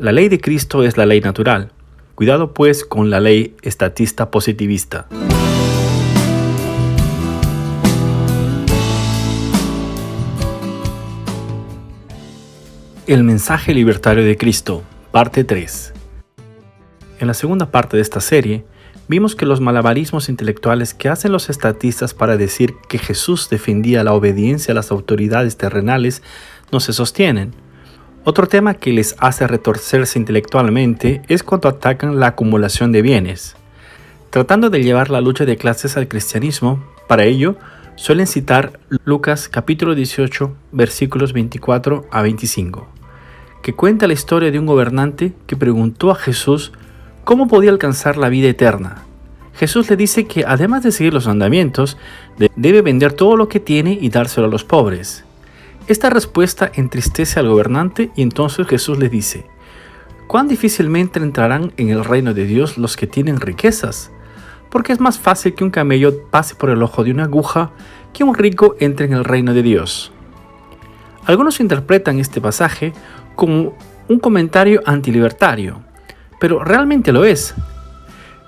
La ley de Cristo es la ley natural. Cuidado pues con la ley estatista positivista. El mensaje libertario de Cristo, parte 3. En la segunda parte de esta serie, vimos que los malabarismos intelectuales que hacen los estatistas para decir que Jesús defendía la obediencia a las autoridades terrenales no se sostienen. Otro tema que les hace retorcerse intelectualmente es cuando atacan la acumulación de bienes. Tratando de llevar la lucha de clases al cristianismo, para ello suelen citar Lucas capítulo 18, versículos 24 a 25, que cuenta la historia de un gobernante que preguntó a Jesús cómo podía alcanzar la vida eterna. Jesús le dice que además de seguir los mandamientos, debe vender todo lo que tiene y dárselo a los pobres. Esta respuesta entristece al gobernante y entonces Jesús le dice: ¿cuán difícilmente entrarán en el reino de Dios los que tienen riquezas? Porque es más fácil que un camello pase por el ojo de una aguja que un rico entre en el reino de Dios. Algunos interpretan este pasaje como un comentario antilibertario, pero realmente lo es.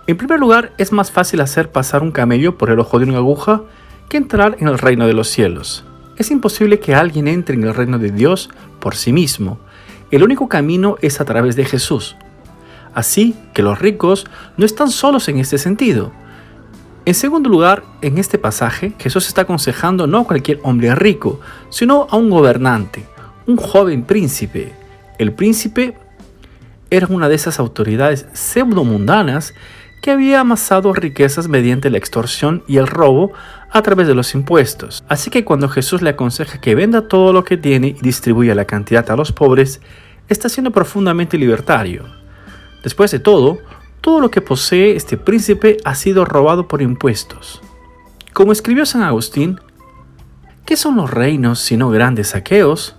En primer lugar, es más fácil hacer pasar un camello por el ojo de una aguja que entrar en el reino de los cielos. Es imposible que alguien entre en el reino de Dios por sí mismo. El único camino es a través de Jesús. Así que los ricos no están solos en este sentido. En segundo lugar, en este pasaje, Jesús está aconsejando no a cualquier hombre rico, sino a un gobernante, un joven príncipe. El príncipe era una de esas autoridades pseudomundanas que había amasado riquezas mediante la extorsión y el robo a través de los impuestos. Así que cuando Jesús le aconseja que venda todo lo que tiene y distribuya la cantidad a los pobres, está siendo profundamente libertario. Después de todo lo que posee este príncipe ha sido robado por impuestos. Como escribió San Agustín, ¿qué son los reinos sino grandes saqueos?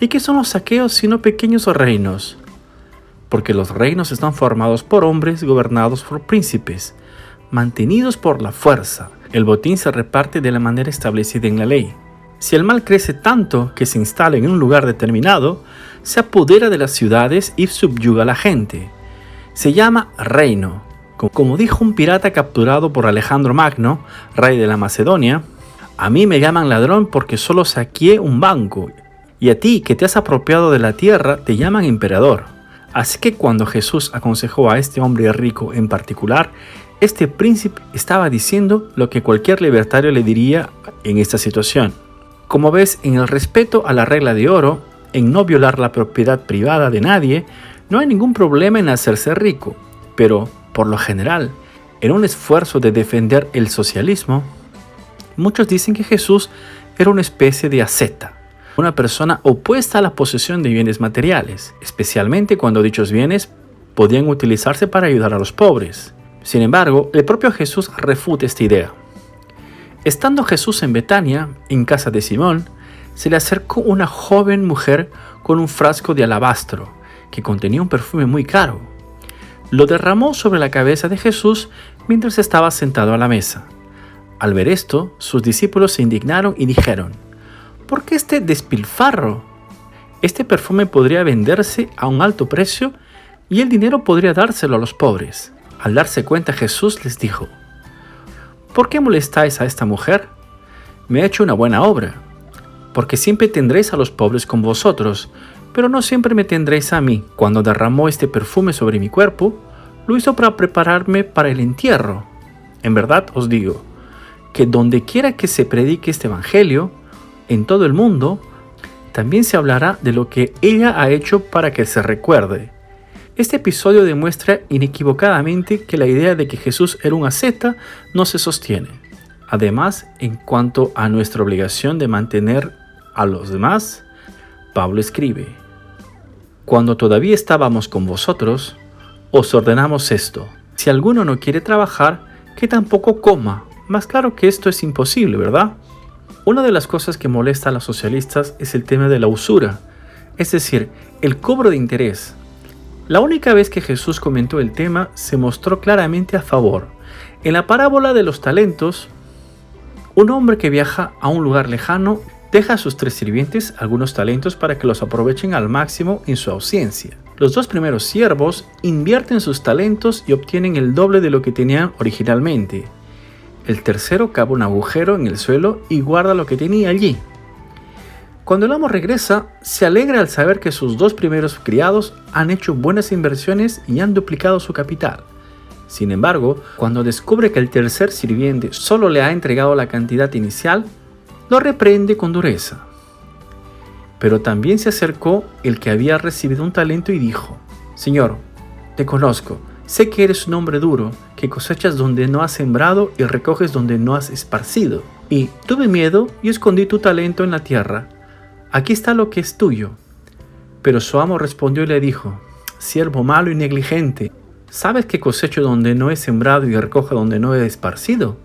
¿Y qué son los saqueos sino pequeños reinos? Porque los reinos están formados por hombres gobernados por príncipes, mantenidos por la fuerza. El botín se reparte de la manera establecida en la ley. Si el mal crece tanto que se instala en un lugar determinado, se apodera de las ciudades y subyuga a la gente. Se llama reino. Como dijo un pirata capturado por Alejandro Magno, rey de la Macedonia: a mí me llaman ladrón porque solo saqueé un banco, y a ti que te has apropiado de la tierra te llaman emperador. Así que cuando Jesús aconsejó a este hombre rico en particular, este príncipe estaba diciendo lo que cualquier libertario le diría en esta situación. Como ves, en el respeto a la regla de oro, en no violar la propiedad privada de nadie, no hay ningún problema en hacerse rico. Pero, por lo general, en un esfuerzo de defender el socialismo, muchos dicen que Jesús era una especie de asceta, una persona opuesta a la posesión de bienes materiales, especialmente cuando dichos bienes podían utilizarse para ayudar a los pobres. Sin embargo, el propio Jesús refuta esta idea. Estando Jesús en Betania, en casa de Simón, se le acercó una joven mujer con un frasco de alabastro que contenía un perfume muy caro. Lo derramó sobre la cabeza de Jesús mientras estaba sentado a la mesa. Al ver esto, sus discípulos se indignaron y dijeron: ¿por qué este despilfarro? Este perfume podría venderse a un alto precio y el dinero podría dárselo a los pobres. Al darse cuenta, Jesús les dijo: ¿por qué molestáis a esta mujer? Me ha hecho una buena obra, porque siempre tendréis a los pobres con vosotros, pero no siempre me tendréis a mí. Cuando derramó este perfume sobre mi cuerpo, lo hizo para prepararme para el entierro. En verdad os digo, que donde quiera que se predique este evangelio, en todo el mundo, también se hablará de lo que ella ha hecho para que se recuerde. Este episodio demuestra inequívocamente que la idea de que Jesús era un asceta no se sostiene. Además, en cuanto a nuestra obligación de mantener a los demás, Pablo escribe: cuando todavía estábamos con vosotros, os ordenamos esto: si alguno no quiere trabajar, que tampoco coma. Más claro que esto es imposible, ¿verdad? Una de las cosas que molesta a los socialistas es el tema de la usura, es decir, el cobro de interés. La única vez que Jesús comentó el tema se mostró claramente a favor. En la parábola de los talentos, un hombre que viaja a un lugar lejano deja a sus 3 sirvientes algunos talentos para que los aprovechen al máximo en su ausencia. Los 2 primeros siervos invierten sus talentos y obtienen el doble de lo que tenían originalmente. El tercero cava un agujero en el suelo y guarda lo que tenía allí. Cuando el amo regresa, se alegra al saber que sus 2 primeros criados han hecho buenas inversiones y han duplicado su capital. Sin embargo, cuando descubre que el tercer sirviente solo le ha entregado la cantidad inicial, lo reprende con dureza. Pero también se acercó el que había recibido un talento y dijo: «Señor, te conozco, sé que eres un hombre duro, que cosechas donde no has sembrado y recoges donde no has esparcido. Y tuve miedo y escondí tu talento en la tierra. Aquí está lo que es tuyo». Pero su amo respondió y le dijo: «Siervo malo y negligente, ¿sabes que cosecho donde no he sembrado y recojo donde no he esparcido?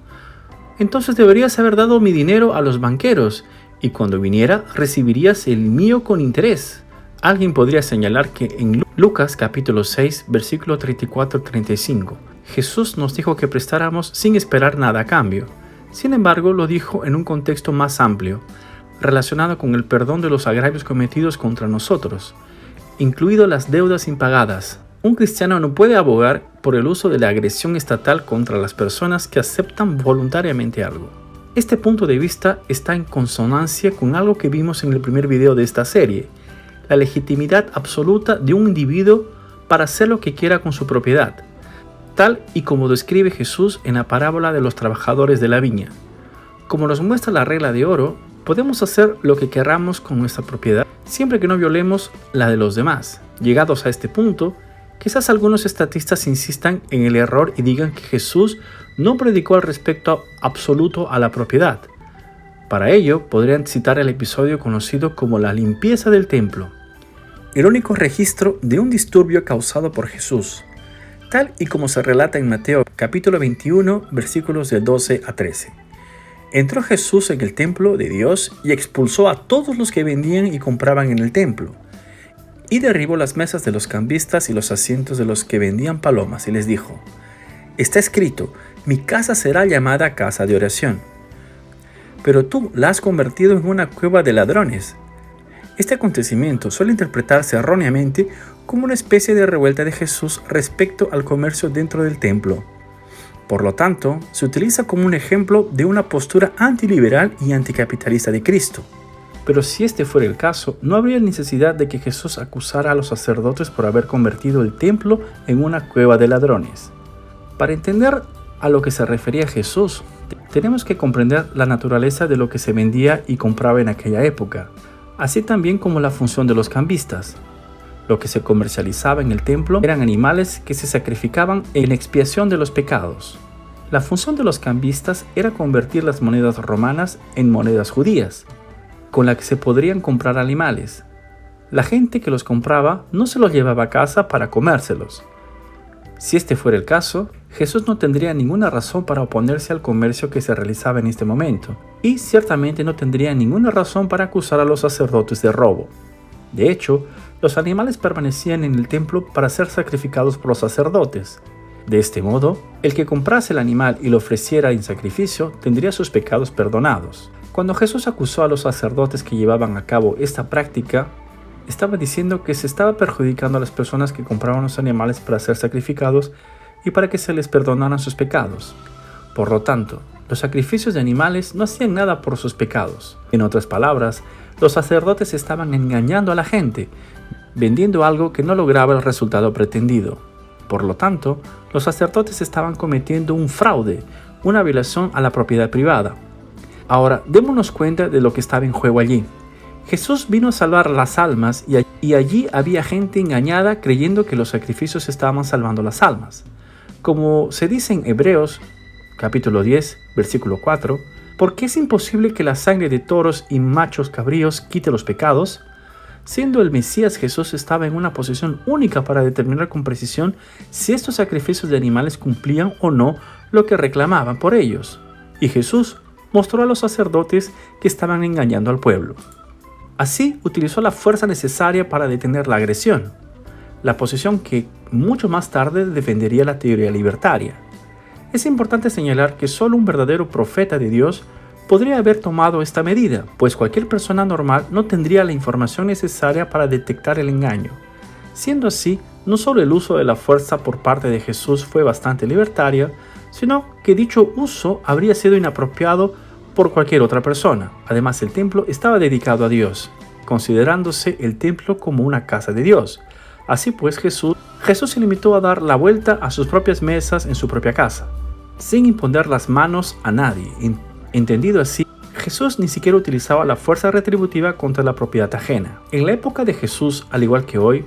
Entonces deberías haber dado mi dinero a los banqueros, y cuando viniera recibirías el mío con interés». Alguien podría señalar que en Lucas capítulo 6, versículo 34-35, Jesús nos dijo que prestáramos sin esperar nada a cambio. Sin embargo, lo dijo en un contexto más amplio, relacionado con el perdón de los agravios cometidos contra nosotros, incluido las deudas impagadas. Un cristiano no puede abogar por el uso de la agresión estatal contra las personas que aceptan voluntariamente algo. Este punto de vista está en consonancia con algo que vimos en el primer video de esta serie: la legitimidad absoluta de un individuo para hacer lo que quiera con su propiedad, tal y como describe Jesús en la parábola de los trabajadores de la viña. Como nos muestra la regla de oro, podemos hacer lo que queramos con nuestra propiedad, siempre que no violemos la de los demás. Llegados a este punto, quizás algunos estatistas insistan en el error y digan que Jesús no predicó al respecto absoluto a la propiedad. Para ello, podrían citar el episodio conocido como la limpieza del templo, el único registro de un disturbio causado por Jesús, tal y como se relata en Mateo capítulo 21, versículos de 12 a 13. Entró Jesús en el templo de Dios y expulsó a todos los que vendían y compraban en el templo, y derribó las mesas de los cambistas y los asientos de los que vendían palomas, y les dijo: «Está escrito, mi casa será llamada casa de oración, pero tú la has convertido en una cueva de ladrones». Este acontecimiento suele interpretarse erróneamente como una especie de revuelta de Jesús respecto al comercio dentro del templo. Por lo tanto, se utiliza como un ejemplo de una postura antiliberal y anticapitalista de Cristo. Pero si este fuera el caso, no habría necesidad de que Jesús acusara a los sacerdotes por haber convertido el templo en una cueva de ladrones. Para entender a lo que se refería Jesús, tenemos que comprender la naturaleza de lo que se vendía y compraba en aquella época, así también como la función de los cambistas. Lo que se comercializaba en el templo eran animales que se sacrificaban en expiación de los pecados. La función de los cambistas era convertir las monedas romanas en monedas judías, con las que se podrían comprar animales. La gente que los compraba no se los llevaba a casa para comérselos. Si este fuera el caso, Jesús no tendría ninguna razón para oponerse al comercio que se realizaba en este momento, y ciertamente no tendría ninguna razón para acusar a los sacerdotes de robo. De hecho, los animales permanecían en el templo para ser sacrificados por los sacerdotes. De este modo, el que comprase el animal y lo ofreciera en sacrificio tendría sus pecados perdonados. Cuando Jesús acusó a los sacerdotes que llevaban a cabo esta práctica, estaba diciendo que se estaba perjudicando a las personas que compraban los animales para ser sacrificados y para que se les perdonaran sus pecados. Por lo tanto, los sacrificios de animales no hacían nada por sus pecados. En otras palabras, los sacerdotes estaban engañando a la gente, vendiendo algo que no lograba el resultado pretendido. Por lo tanto, los sacerdotes estaban cometiendo un fraude, una violación a la propiedad privada. Ahora, démonos cuenta de lo que estaba en juego allí. Jesús vino a salvar las almas y allí había gente engañada creyendo que los sacrificios estaban salvando las almas. Como se dice en Hebreos capítulo 10, versículo 4, porque es imposible que la sangre de toros y machos cabríos quite los pecados. Siendo el Mesías, Jesús estaba en una posición única para determinar con precisión si estos sacrificios de animales cumplían o no lo que reclamaban por ellos. Y Jesús mostró a los sacerdotes que estaban engañando al pueblo. Así utilizó la fuerza necesaria para detener la agresión, la posición que mucho más tarde defendería la teoría libertaria. Es importante señalar que solo un verdadero profeta de Dios podría haber tomado esta medida, pues cualquier persona normal no tendría la información necesaria para detectar el engaño. Siendo así, no solo el uso de la fuerza por parte de Jesús fue bastante libertario, sino que dicho uso habría sido inapropiado por cualquier otra persona. Además, el templo estaba dedicado a Dios, considerándose el templo como una casa de Dios. Así pues, Jesús se limitó a dar la vuelta a sus propias mesas en su propia casa, sin imponer las manos a nadie. Entendido así, Jesús ni siquiera utilizaba la fuerza retributiva contra la propiedad ajena. En la época de Jesús, al igual que hoy,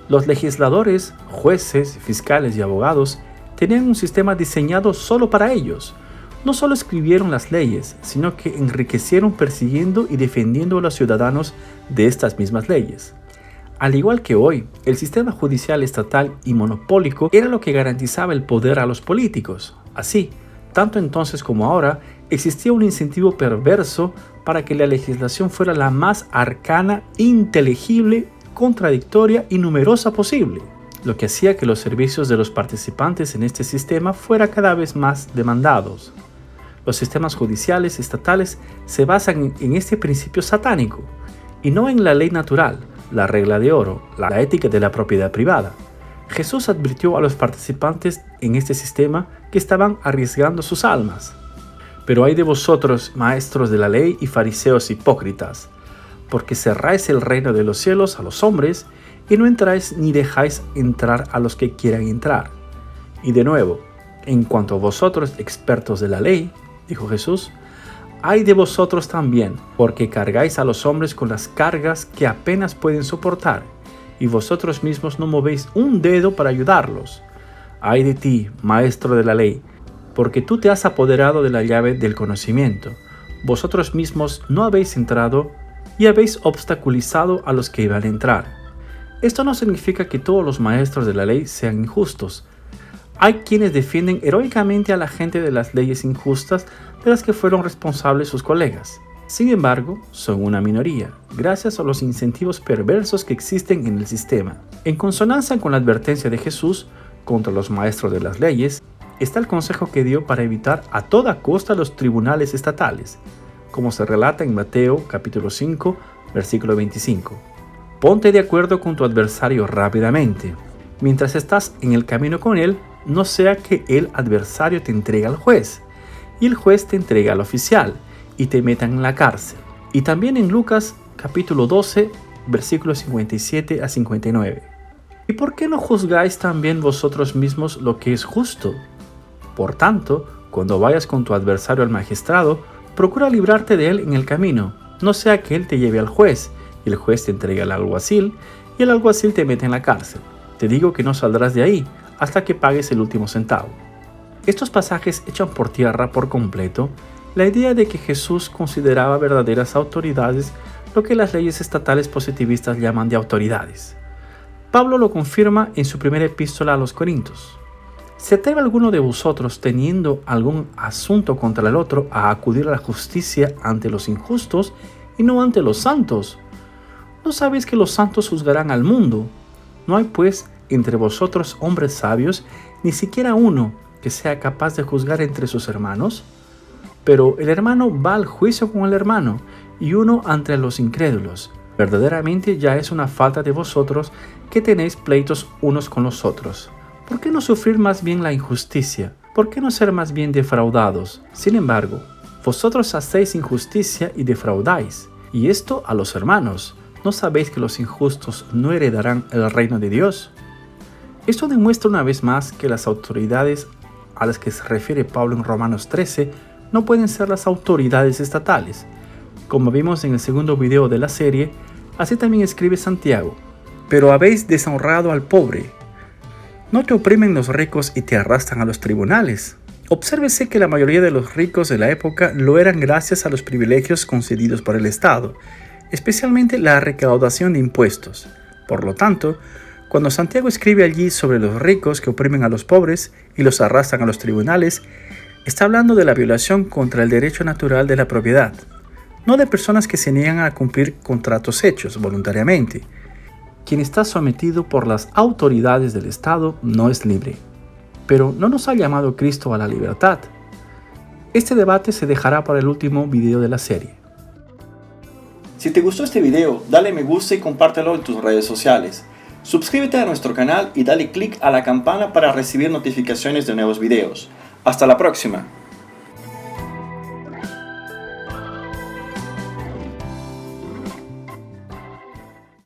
los legisladores, jueces, fiscales y abogados tenían un sistema diseñado solo para ellos. No solo escribieron las leyes, sino que enriquecieron persiguiendo y defendiendo a los ciudadanos de estas mismas leyes. Al igual que hoy, el sistema judicial estatal y monopólico era lo que garantizaba el poder a los políticos. Así, tanto entonces como ahora, existía un incentivo perverso para que la legislación fuera la más arcana, inteligible, contradictoria y numerosa posible, lo que hacía que los servicios de los participantes en este sistema fueran cada vez más demandados. Los sistemas judiciales estatales se basan en este principio satánico, y no en la ley natural, la regla de oro, la ética de la propiedad privada. Jesús advirtió a los participantes en este sistema que estaban arriesgando sus almas. Pero ay de vosotros, maestros de la ley y fariseos hipócritas, porque cerráis el reino de los cielos a los hombres, y no entráis ni dejáis entrar a los que quieran entrar. Y de nuevo, en cuanto a vosotros, expertos de la ley, dijo Jesús, ay de vosotros también, porque cargáis a los hombres con las cargas que apenas pueden soportar, y vosotros mismos no movéis un dedo para ayudarlos. Ay de ti, maestro de la ley, porque tú te has apoderado de la llave del conocimiento. Vosotros mismos no habéis entrado y habéis obstaculizado a los que iban a entrar. Esto no significa que todos los maestros de la ley sean injustos. Hay quienes defienden heroicamente a la gente de las leyes injustas de las que fueron responsables sus colegas. Sin embargo, son una minoría, gracias a los incentivos perversos que existen en el sistema. En consonancia con la advertencia de Jesús contra los maestros de las leyes, está el consejo que dio para evitar a toda costa los tribunales estatales, como se relata en Mateo capítulo 5, versículo 25. Ponte de acuerdo con tu adversario rápidamente, mientras estás en el camino con él, no sea que el adversario te entregue al juez, y el juez te entregue al oficial, y te metan en la cárcel. Y también en Lucas capítulo 12, versículos 57 a 59. ¿Y por qué no juzgáis también vosotros mismos lo que es justo? Por tanto, cuando vayas con tu adversario al magistrado, procura librarte de él en el camino, no sea que él te lleve al juez, y el juez te entregue al alguacil, y el alguacil te mete en la cárcel. Te digo que no saldrás de ahí hasta que pagues el último centavo. Estos pasajes echan por tierra por completo la idea de que Jesús consideraba verdaderas autoridades lo que las leyes estatales positivistas llaman de autoridades. Pablo lo confirma en su primera epístola a los Corintios. ¿Se atreve alguno de vosotros, teniendo algún asunto contra el otro, a acudir a la justicia ante los injustos y no ante los santos? ¿No sabéis que los santos juzgarán al mundo? ¿No hay pues entre vosotros hombres sabios, ni siquiera uno que sea capaz de juzgar entre sus hermanos? Pero el hermano va al juicio con el hermano, y uno ante los incrédulos. Verdaderamente ya es una falta de vosotros que tenéis pleitos unos con los otros. ¿Por qué no sufrir más bien la injusticia? ¿Por qué no ser más bien defraudados? Sin embargo, vosotros hacéis injusticia y defraudáis, y esto a los hermanos. ¿No sabéis que los injustos no heredarán el reino de Dios? Esto demuestra una vez más que las autoridades a las que se refiere Pablo en Romanos 13 no pueden ser las autoridades estatales. Como vimos en el segundo video de la serie, así también escribe Santiago. Pero habéis deshonrado al pobre. ¿No te oprimen los ricos y te arrastran a los tribunales? Obsérvese que la mayoría de los ricos de la época lo eran gracias a los privilegios concedidos por el Estado, especialmente la recaudación de impuestos. Por lo tanto, cuando Santiago escribe allí sobre los ricos que oprimen a los pobres y los arrastran a los tribunales, está hablando de la violación contra el derecho natural de la propiedad, no de personas que se niegan a cumplir contratos hechos voluntariamente. Quien está sometido por las autoridades del Estado no es libre. Pero ¿no nos ha llamado Cristo a la libertad? Este debate se dejará para el último video de la serie. Si te gustó este video, dale me gusta y compártelo en tus redes sociales. Suscríbete a nuestro canal y dale click a la campana para recibir notificaciones de nuevos videos. ¡Hasta la próxima!